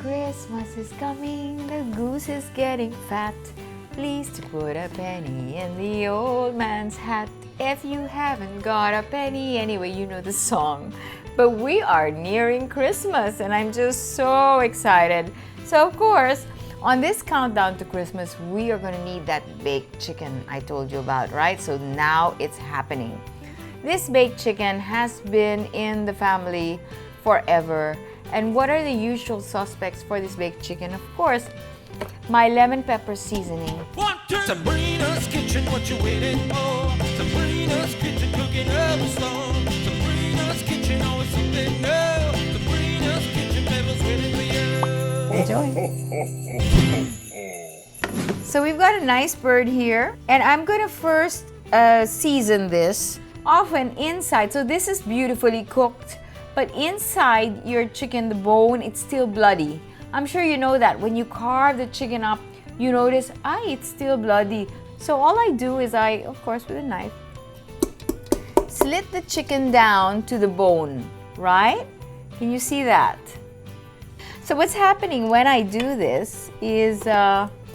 Christmas is coming, the goose is getting fat. Please to put a penny in the old man's hat. If you haven't got a penny, anyway, you know the song. But we are nearing Christmas and I'm just so excited. So of course, on this countdown to Christmas, we are going to need that baked chicken I told you about, right? So now it's happening. This baked chicken has been in the family forever. And what are the usual suspects for this baked chicken? Of course, my lemon pepper seasoning. 1, 2. Sabrina's kitchen, what you waiting for? Sabrina's kitchen, cooking up a song. Sabrina's kitchen, always something new. Sabrina's kitchen, flavors waiting for you. Enjoy. So we've got a nice bird here, and I'm gonna first season this. Often inside, so this is beautifully cooked, but inside your chicken, the bone, it's still bloody. I'm sure you know that when you carve the chicken up, you notice, it's still bloody. So all I do is of course with a knife, slit the chicken down to the bone, right? Can you see that? So what's happening when I do this is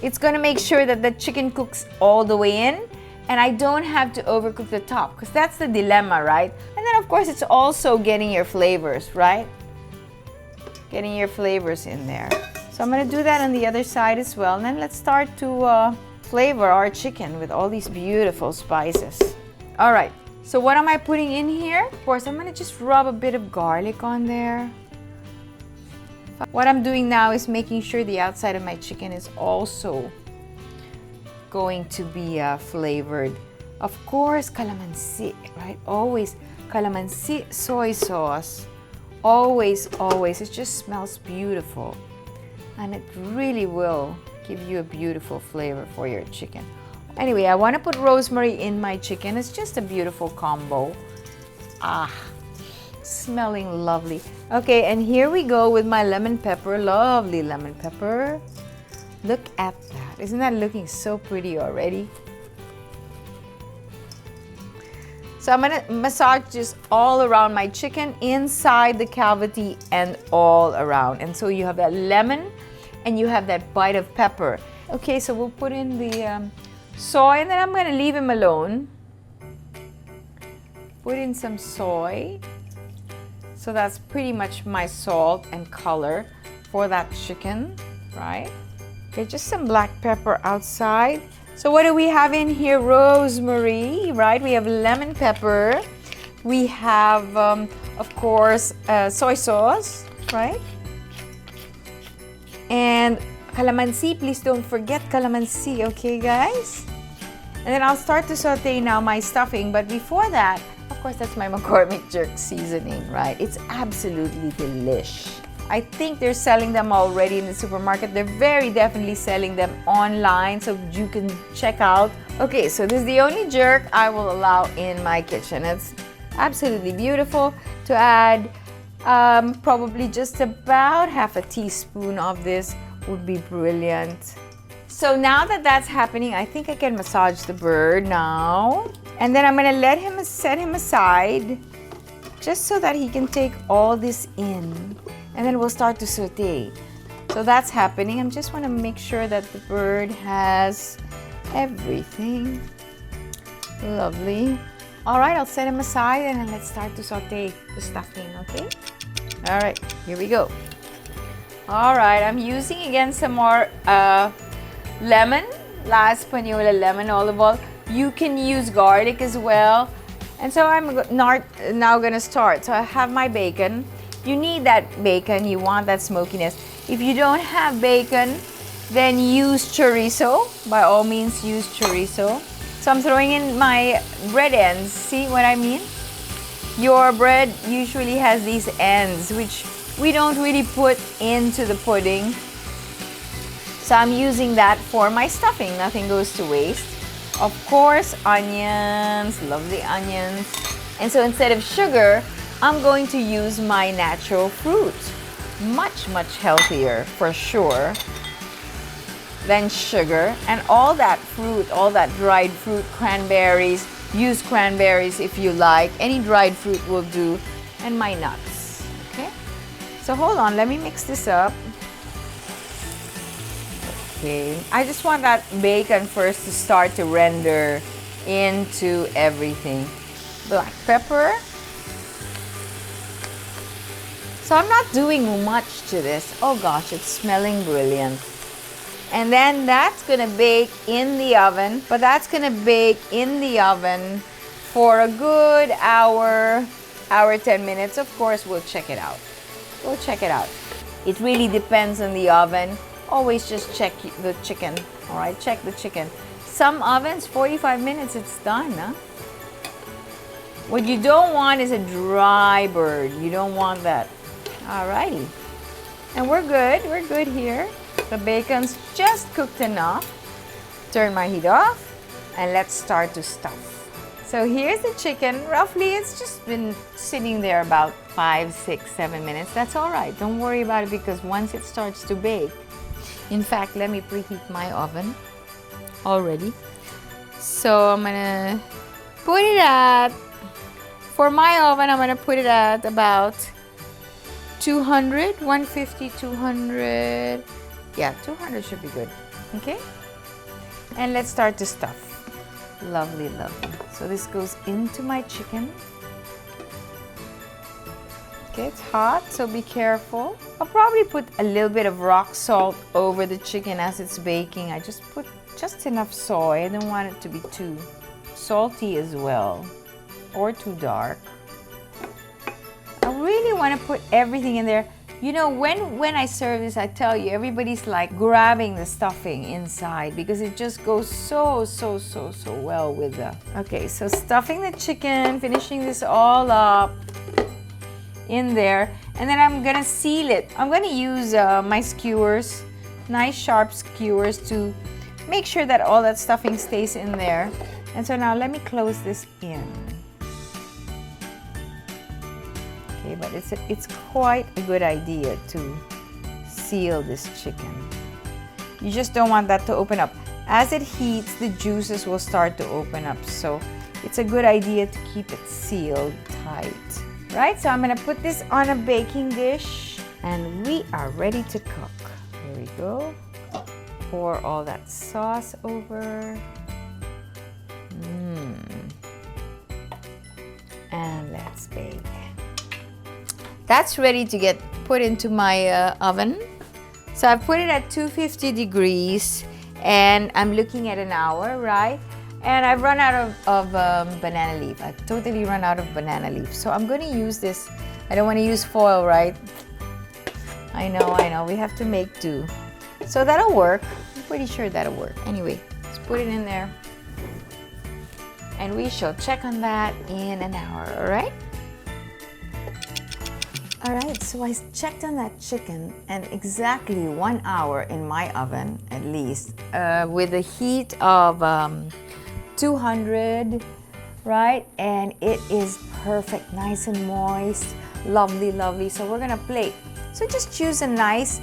it's gonna make sure that the chicken cooks all the way in, and I don't have to overcook the top, because that's the dilemma, right? And then of course it's also getting your flavors, right? Getting your flavors in there. So I'm gonna do that on the other side as well. And then let's start to flavor our chicken with all these beautiful spices. All right, so what am I putting in here? Of course, I'm gonna just rub a bit of garlic on there. What I'm doing now is making sure the outside of my chicken is also going to be flavored. Of course, calamansi, right? Always calamansi soy sauce. Always, always. It just smells beautiful. And it really will give you a beautiful flavor for your chicken. Anyway, I want to put rosemary in my chicken. It's just a beautiful combo. Smelling lovely. Okay, and here we go with my lemon pepper. Lovely lemon pepper. Look at that. Isn't that looking so pretty already? So I'm gonna massage this all around my chicken, inside the cavity and all around. And so you have that lemon and you have that bite of pepper. Okay, so we'll put in the soy, and then I'm gonna leave him alone. Put in some soy. So that's pretty much my salt and color for that chicken, right? Okay, just some black pepper outside. So what do we have in here? Rosemary, right? We have lemon pepper. We have, of course, soy sauce, right? And calamansi. Please don't forget calamansi, okay, guys? And then I'll start to saute now my stuffing. But before that, of course, that's my McCormick jerk seasoning, right? It's absolutely delish. I think they're selling them already in the supermarket. They're very definitely selling them online, so you can check out. Okay, so this is the only jerk I will allow in my kitchen. It's absolutely beautiful. To add probably just about half a teaspoon of this would be brilliant. So now that that's happening, I think I can massage the bird now. And then I'm gonna let him set him aside just so that he can take all this in. And then we'll start to saute. So that's happening. I just want to make sure that the bird has everything. Lovely. All right, I'll set him aside and then let's start to saute the stuffing, okay? All right, here we go. All right, I'm using again some more lemon, La Española lemon olive oil. You can use garlic as well. And so I'm now gonna start. So I have my bacon. You need that bacon, you want that smokiness. If you don't have bacon, then use chorizo. By all means, use chorizo. So I'm throwing in my bread ends. See what I mean? Your bread usually has these ends, which we don't really put into the pudding. So I'm using that for my stuffing. Nothing goes to waste. Of course, onions, lovely onions. And so instead of sugar, I'm going to use my natural fruit. Much, much healthier for sure than sugar. And all that fruit, all that dried fruit, cranberries, use cranberries if you like. Any dried fruit will do. And my nuts, okay? So hold on, let me mix this up. Okay, I just want that bacon first to start to render into everything. Black pepper. So I'm not doing much to this. Oh gosh, it's smelling brilliant. And then that's gonna bake in the oven, but that's gonna bake in the oven for a good hour, 10 minutes. Of course, we'll check it out. We'll check it out. It really depends on the oven. Always just check the chicken, all right? Check the chicken. Some ovens, 45 minutes, it's done, huh? What you don't want is a dry bird. You don't want that. Alrighty. And we're good here. The bacon's just cooked enough. Turn my heat off and let's start to stuff. So here's the chicken. Roughly, it's just been sitting there about 5, 6, 7 minutes. That's all right. Don't worry about it because once it starts to bake, in fact, let me preheat my oven already. So I'm gonna put it at, for my oven, I'm gonna put it at about 200, 150, 200. Yeah, 200 should be good. Okay? And let's start to stuff. Lovely, lovely. So this goes into my chicken. Okay, it's hot, so be careful. I'll probably put a little bit of rock salt over the chicken as it's baking. I just put just enough soy. I don't want it to be too salty as well or too dark. I really want to put everything in there. You know, when I serve this, I tell you, everybody's like grabbing the stuffing inside because it just goes so well with the... Okay, so stuffing the chicken, finishing this all up in there, and then I'm gonna seal it. I'm gonna use my skewers, nice sharp skewers, to make sure that all that stuffing stays in there. And so now let me close this in. Okay, but it's quite a good idea to seal this chicken. You just don't want that to open up. As it heats, the juices will start to open up. So it's a good idea to keep it sealed tight. Right, so I'm gonna put this on a baking dish and we are ready to cook. Here we go. Pour all that sauce over. And let's bake. That's ready to get put into my oven. So I put it at 250 degrees and I'm looking at an hour, right? And I've run out of banana leaf. I've totally run out of banana leaf. So I'm going to use this. I don't want to use foil, right? I know. We have to make do. So that'll work. I'm pretty sure that'll work. Anyway, let's put it in there. And we shall check on that in an hour, all right? All right, so I checked on that chicken and exactly 1 hour in my oven, at least, with a heat of 200, right? And it is perfect, nice and moist, lovely, lovely. So we're gonna plate. So just choose a nice,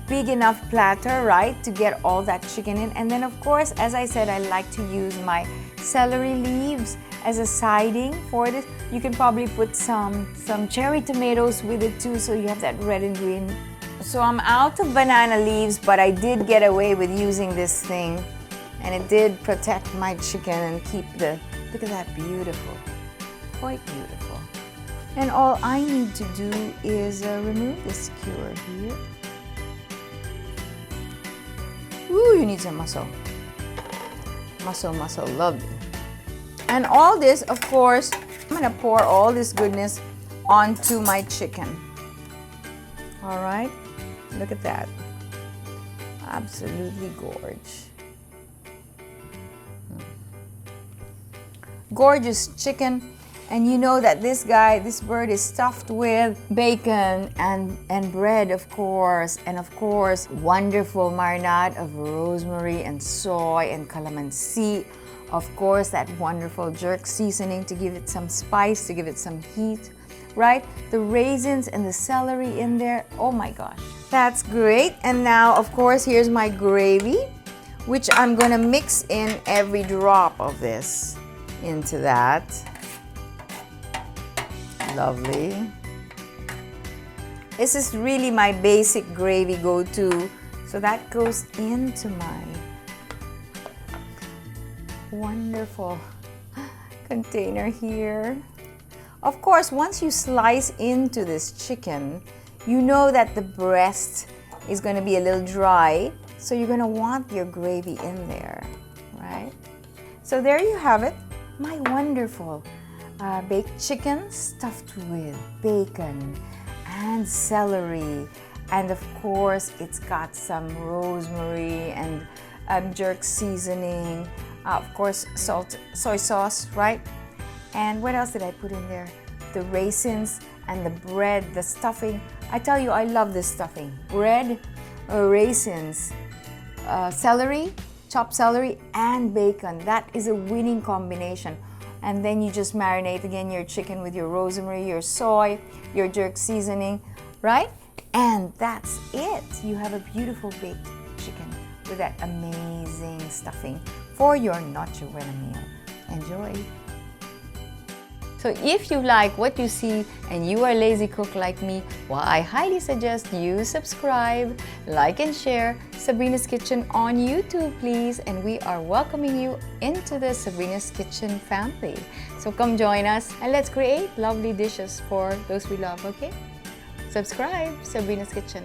big enough platter, right, to get all that chicken in. And then, of course, as I said, I like to use my celery leaves as a siding for this. You can probably put some cherry tomatoes with it too, so you have that red and green. So I'm out of banana leaves, but I did get away with using this thing, and it did protect my chicken and keep the, look at that, beautiful, quite beautiful. And all I need to do is remove the skewer here. Ooh, you need some muscle. Muscle, lovely. And all this, of course, I'm gonna pour all this goodness onto my chicken. All right, look at that. Absolutely gorgeous. Gorgeous chicken. And you know that this bird is stuffed with bacon and bread, of course. And of course, wonderful marinade of rosemary and soy and calamansi. Of course, that wonderful jerk seasoning to give it some spice, to give it some heat, right? The raisins and the celery in there. Oh my gosh, that's great. And now, of course, here's my gravy, which I'm gonna mix in every drop of this into that. Lovely. This is really my basic gravy go-to So that goes into my wonderful container here. Of course, once you slice into this chicken, you know that the breast is going to be a little dry, so you're going to want your gravy in there, right? So there you have it, my wonderful baked chicken stuffed with bacon and celery, and of course it's got some rosemary and jerk seasoning, of course soy sauce, right? And what else did I put in there? The raisins and the bread, the stuffing. I tell you, I love this stuffing. Bread, raisins, celery, chopped celery, and bacon. That is a winning combination. And then you just marinate again your chicken with your rosemary, your soy, your jerk seasoning, right? And that's it. You have a beautiful baked chicken with that amazing stuffing for your Noche Buena meal. Enjoy. So if you like what you see and you are a lazy cook like me, well, I highly suggest you subscribe, like and share Sabrina's Kitchen on YouTube, please. And we are welcoming you into the Sabrina's Kitchen family. So come join us and let's create lovely dishes for those we love, okay? Subscribe, Sabrina's Kitchen.